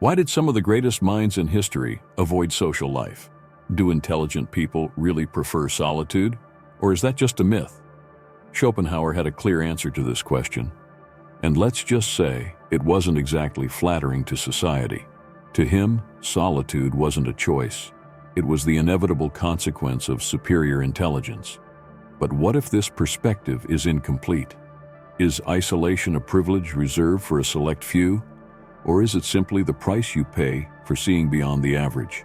Why did some of the greatest minds in history avoid social life? Do intelligent people really prefer solitude? Or is that just a myth? Schopenhauer had a clear answer to this question. And let's just say it wasn't exactly flattering to society. To him, solitude wasn't a choice. It was the inevitable consequence of superior intelligence. But what if this perspective is incomplete? Is isolation a privilege reserved for a select few? Or is it simply the price you pay for seeing beyond the average?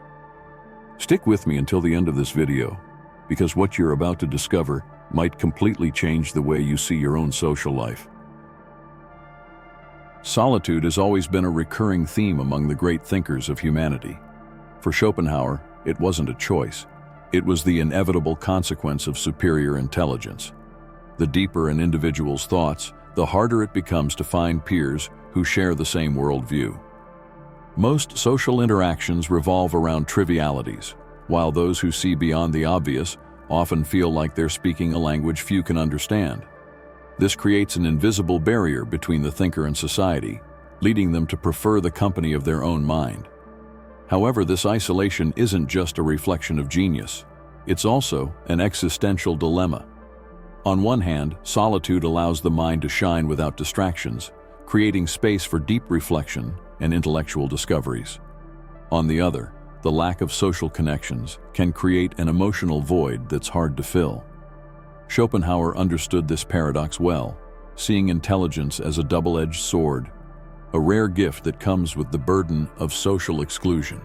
Stick with me until the end of this video, because what you're about to discover might completely change the way you see your own social life. Solitude has always been a recurring theme among the great thinkers of humanity. For Schopenhauer, it wasn't a choice. It was the inevitable consequence of superior intelligence. The deeper an individual's thoughts, the harder it becomes to find peers who share the same worldview. Most social interactions revolve around trivialities, while those who see beyond the obvious often feel like they're speaking a language few can understand. This creates an invisible barrier between the thinker and society, leading them to prefer the company of their own mind. However, this isolation isn't just a reflection of genius. It's also an existential dilemma. On one hand, solitude allows the mind to shine without distractions, creating space for deep reflection and intellectual discoveries. On the other, the lack of social connections can create an emotional void that's hard to fill. Schopenhauer understood this paradox well, seeing intelligence as a double-edged sword, a rare gift that comes with the burden of social exclusion.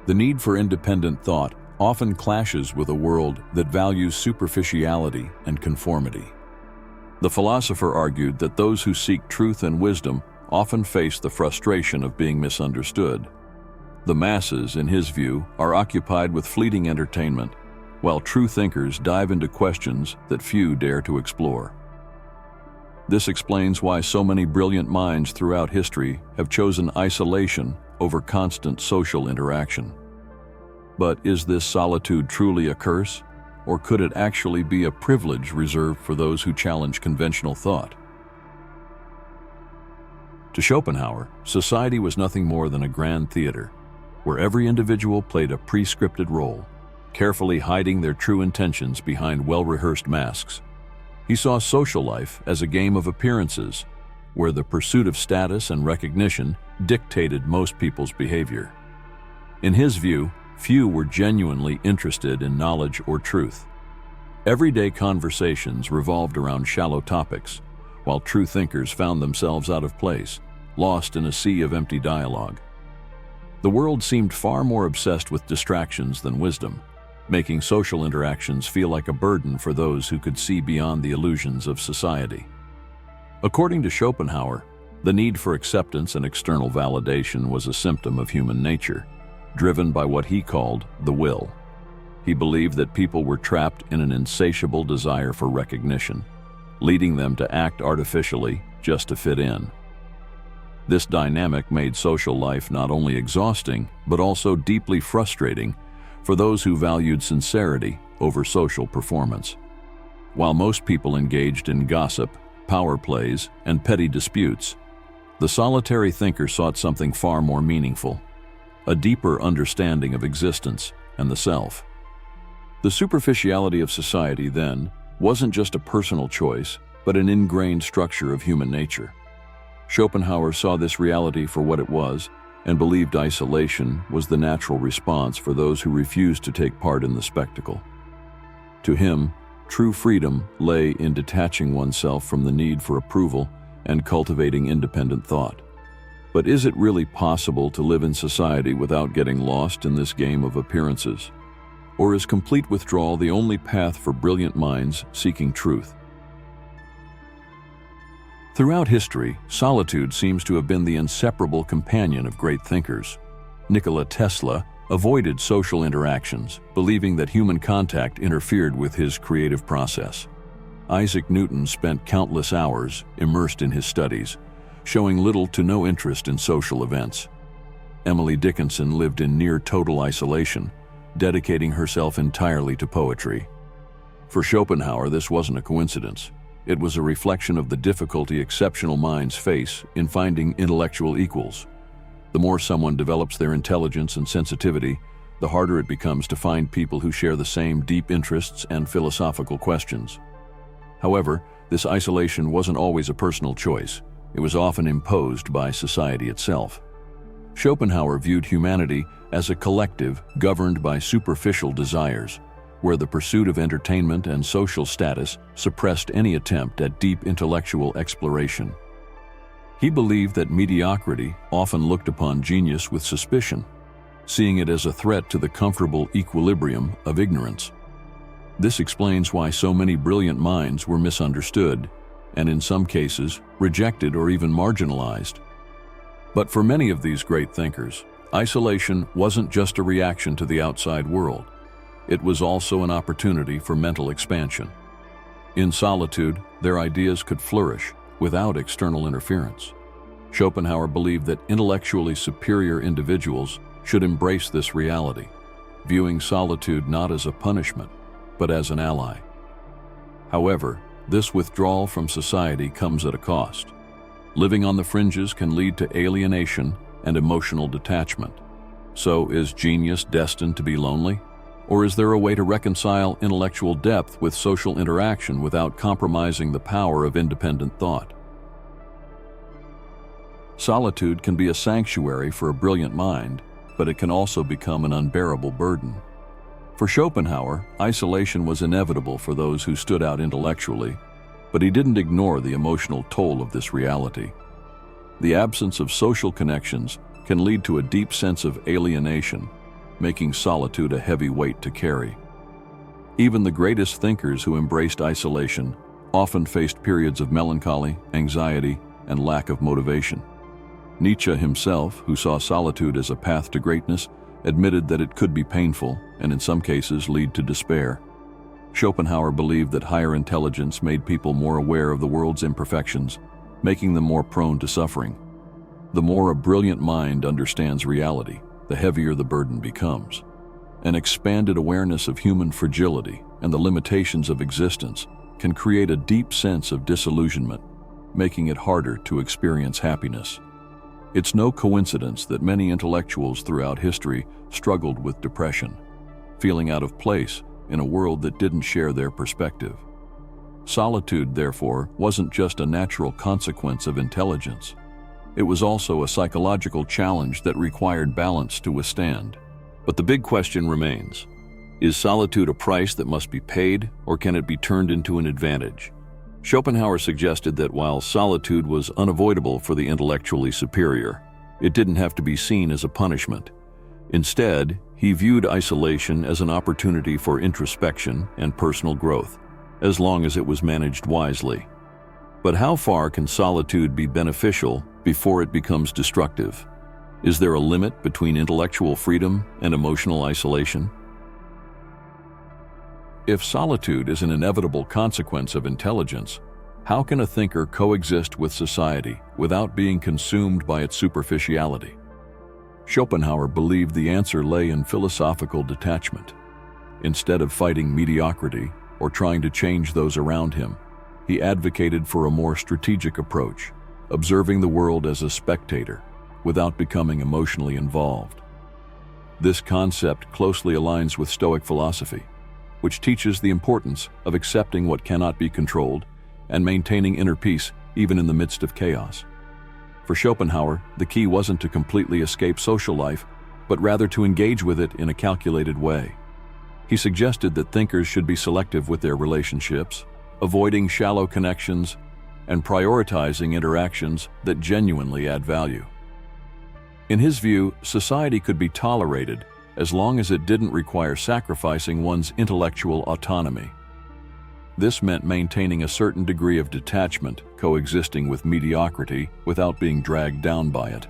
The need for independent thought often clashes with a world that values superficiality and conformity. The philosopher argued that those who seek truth and wisdom often face the frustration of being misunderstood. The masses, in his view, are occupied with fleeting entertainment, while true thinkers dive into questions that few dare to explore. This explains why so many brilliant minds throughout history have chosen isolation over constant social interaction. But is this solitude truly a curse? Or could it actually be a privilege reserved for those who challenge conventional thought? To Schopenhauer, society was nothing more than a grand theater, where every individual played a pre-scripted role, carefully hiding their true intentions behind well-rehearsed masks. He saw social life as a game of appearances, where the pursuit of status and recognition dictated most people's behavior. In his view, few were genuinely interested in knowledge or truth. Everyday conversations revolved around shallow topics, while true thinkers found themselves out of place, lost in a sea of empty dialogue. The world seemed far more obsessed with distractions than wisdom, making social interactions feel like a burden for those who could see beyond the illusions of society. According to Schopenhauer, the need for acceptance and external validation was a symptom of human nature, driven by what he called the will. He believed that people were trapped in an insatiable desire for recognition, leading them to act artificially just to fit in. This dynamic made social life not only exhausting, but also deeply frustrating for those who valued sincerity over social performance. While most people engaged in gossip, power plays, and petty disputes, the solitary thinker sought something far more meaningful: a deeper understanding of existence and the self. The superficiality of society, then, wasn't just a personal choice, but an ingrained structure of human nature. Schopenhauer saw this reality for what it was and believed isolation was the natural response for those who refused to take part in the spectacle. To him, true freedom lay in detaching oneself from the need for approval and cultivating independent thought. But is it really possible to live in society without getting lost in this game of appearances? Or is complete withdrawal the only path for brilliant minds seeking truth? Throughout history, solitude seems to have been the inseparable companion of great thinkers. Nikola Tesla avoided social interactions, believing that human contact interfered with his creative process. Isaac Newton spent countless hours immersed in his studies, showing little to no interest in social events. Emily Dickinson lived in near total isolation, dedicating herself entirely to poetry. For Schopenhauer, this wasn't a coincidence. It was a reflection of the difficulty exceptional minds face in finding intellectual equals. The more someone develops their intelligence and sensitivity, the harder it becomes to find people who share the same deep interests and philosophical questions. However, this isolation wasn't always a personal choice. It was often imposed by society itself. Schopenhauer viewed humanity as a collective governed by superficial desires, where the pursuit of entertainment and social status suppressed any attempt at deep intellectual exploration. He believed that mediocrity often looked upon genius with suspicion, seeing it as a threat to the comfortable equilibrium of ignorance. This explains why so many brilliant minds were misunderstood, and in some cases, rejected or even marginalized. But for many of these great thinkers, isolation wasn't just a reaction to the outside world. It was also an opportunity for mental expansion. In solitude, their ideas could flourish without external interference. Schopenhauer believed that intellectually superior individuals should embrace this reality, viewing solitude not as a punishment, but as an ally. However, this withdrawal from society comes at a cost. Living on the fringes can lead to alienation and emotional detachment. So, is genius destined to be lonely? Or is there a way to reconcile intellectual depth with social interaction without compromising the power of independent thought? Solitude can be a sanctuary for a brilliant mind, but it can also become an unbearable burden. For Schopenhauer, isolation was inevitable for those who stood out intellectually, but he didn't ignore the emotional toll of this reality. The absence of social connections can lead to a deep sense of alienation, making solitude a heavy weight to carry. Even the greatest thinkers who embraced isolation often faced periods of melancholy, anxiety, and lack of motivation. Nietzsche himself, who saw solitude as a path to greatness, admitted that it could be painful and in some cases lead to despair. Schopenhauer believed that higher intelligence made people more aware of the world's imperfections, making them more prone to suffering. The more a brilliant mind understands reality, the heavier the burden becomes. An expanded awareness of human fragility and the limitations of existence can create a deep sense of disillusionment, making it harder to experience happiness. It's no coincidence that many intellectuals throughout history struggled with depression, feeling out of place in a world that didn't share their perspective. Solitude, therefore, wasn't just a natural consequence of intelligence. It was also a psychological challenge that required balance to withstand. But the big question remains: is solitude a price that must be paid, or can it be turned into an advantage? Schopenhauer suggested that while solitude was unavoidable for the intellectually superior, it didn't have to be seen as a punishment. Instead, he viewed isolation as an opportunity for introspection and personal growth, as long as it was managed wisely. But how far can solitude be beneficial before it becomes destructive? Is there a limit between intellectual freedom and emotional isolation? If solitude is an inevitable consequence of intelligence, how can a thinker coexist with society without being consumed by its superficiality? Schopenhauer believed the answer lay in philosophical detachment. Instead of fighting mediocrity or trying to change those around him, he advocated for a more strategic approach, observing the world as a spectator without becoming emotionally involved. This concept closely aligns with Stoic philosophy, which teaches the importance of accepting what cannot be controlled and maintaining inner peace even in the midst of chaos. For Schopenhauer, the key wasn't to completely escape social life, but rather to engage with it in a calculated way. He suggested that thinkers should be selective with their relationships, avoiding shallow connections, and prioritizing interactions that genuinely add value. In his view, society could be tolerated as long as it didn't require sacrificing one's intellectual autonomy. This meant maintaining a certain degree of detachment, coexisting with mediocrity without being dragged down by it.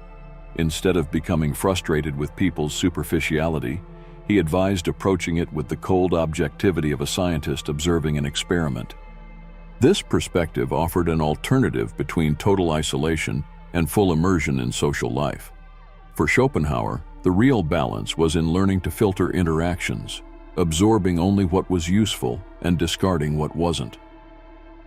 Instead of becoming frustrated with people's superficiality, he advised approaching it with the cold objectivity of a scientist observing an experiment. This perspective offered an alternative between total isolation and full immersion in social life. For Schopenhauer, the real balance was in learning to filter interactions, absorbing only what was useful and discarding what wasn't.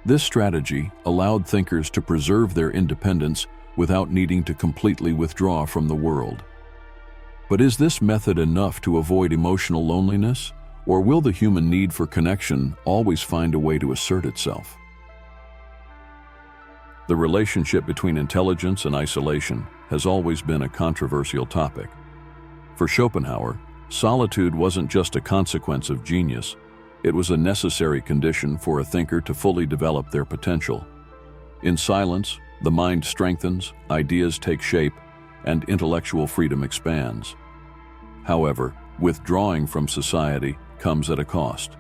This strategy allowed thinkers to preserve their independence without needing to completely withdraw from the world. But is this method enough to avoid emotional loneliness, or will the human need for connection always find a way to assert itself? The relationship between intelligence and isolation has always been a controversial topic. For Schopenhauer, solitude wasn't just a consequence of genius, it was a necessary condition for a thinker to fully develop their potential. In silence, the mind strengthens, ideas take shape, and intellectual freedom expands. However, withdrawing from society comes at a cost.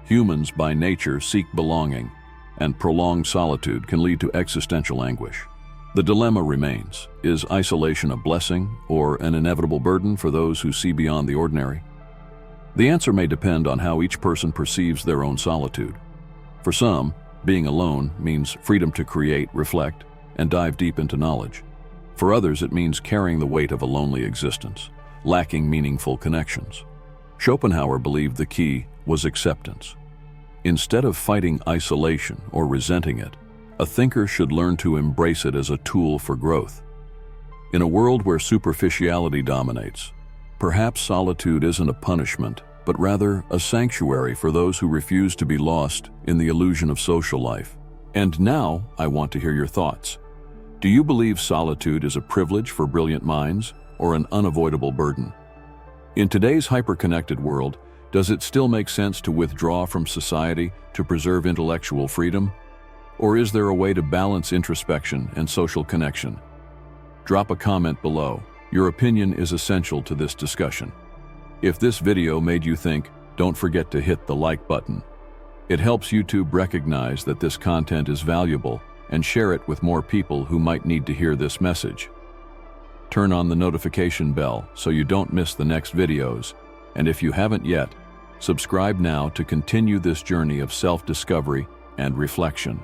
Humans by nature seek belonging, and prolonged solitude can lead to existential anguish. The dilemma remains: is isolation a blessing or an inevitable burden for those who see beyond the ordinary? The answer may depend on how each person perceives their own solitude. For some, being alone means freedom to create, reflect, and dive deep into knowledge. For others, it means carrying the weight of a lonely existence, lacking meaningful connections. Schopenhauer believed the key was acceptance. Instead of fighting isolation or resenting it, a thinker should learn to embrace it as a tool for growth. In a world where superficiality dominates, perhaps solitude isn't a punishment, but rather a sanctuary for those who refuse to be lost in the illusion of social life. And now, I want to hear your thoughts. Do you believe solitude is a privilege for brilliant minds or an unavoidable burden? In today's hyper-connected world, does it still make sense to withdraw from society to preserve intellectual freedom? Or is there a way to balance introspection and social connection? Drop a comment below. Your opinion is essential to this discussion. If this video made you think, don't forget to hit the like button. It helps YouTube recognize that this content is valuable and share it with more people who might need to hear this message. Turn on the notification bell so you don't miss the next videos, and if you haven't yet, subscribe now to continue this journey of self-discovery and reflection.